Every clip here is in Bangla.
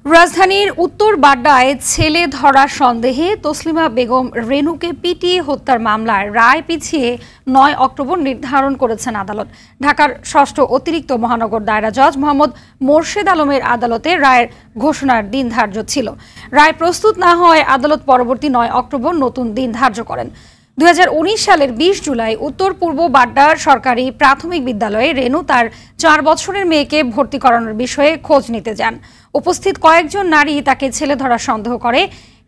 রাজধানীর উত্তর বাড্ডায় ছেলে ধরার সন্দেহে তসলিমা বেগম রেনুকে পিটিয়ে হত্যার মামলায় রায় পিছিয়ে ৯ অক্টোবর নির্ধারণ করেছেন আদালত। ঢাকার ষষ্ঠ অতিরিক্ত মহানগর দায়রা জজ মোহাম্মদ মোর্শেদ আলমের আদালতে রায়ের ঘোষণার দিন ধার্য ছিল। রায় প্রস্তুত না হওয়ায় আদালত পরবর্তী ৯ অক্টোবর নতুন দিন ধার্য করেন। ২০১৯ সালের ২০ জুলাই উত্তর পূর্ব বাড্ডার সরকারি প্রাথমিক বিদ্যালয়ে রেনু তার ৪ বছরের মেয়েকে ভর্তি করানোর বিষয়ে খোঁজ নিতে যান। উপস্থিত কয়েকজন নারী তাকে ছেলে ধরার সন্দেহ করে।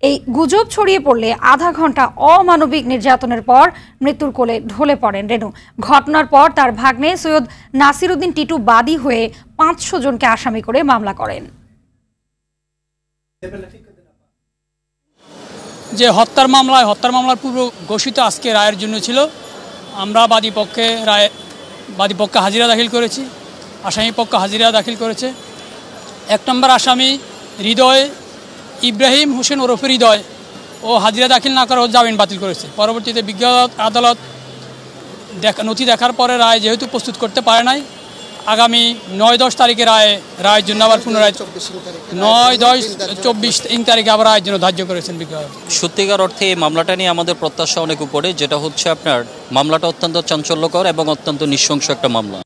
এই গুজব ছড়িয়ে পড়লে আধা ঘন্টা অমানবিক নির্যাতনের পর মৃত্যুর কোলে ঢলে পড়েন রেনু। ঘটনার পর তার ভাগ্নে সৈয়দ নাসির উদ্দিন টিটু বাদী হয়ে ৫০০ জনকে আসামি করে মামলা করেন। যে হত্যার মামলার পূর্ব ঘোষিত আজকে রায়ের জন্য ছিল। আমরা বাদী পক্ষে হাজিরা দাখিল করেছি, আসামি পক্ষ হাজিরা দাখিল করেছে। ১ নম্বর আসামি হৃদয় ইব্রাহিম হোসেন ওরফে হৃদয় ও হাজিরা দাখিল না করে জামিন বাতিল করেছে। পরবর্তীতে বিজ্ঞ আদালত নথি দেখার পরে রায় যেহেতু প্রস্তুত করতে পারে নাই, আগামী ৯-১০ তারিখে রায়ের জন্য আবার পুনরায় ৯-১০-২৪ তারিখে আবার রায়ের জন্য ধার্য করেছেন বিজ্ঞ আদালত। সত্যিকার অর্থে এই মামলাটা নিয়ে আমাদের প্রত্যাশা অনেক উপরে, যেটা হচ্ছে আপনার মামলাটা অত্যন্ত চাঞ্চল্যকর এবং অত্যন্ত নৃশংস একটা মামলা।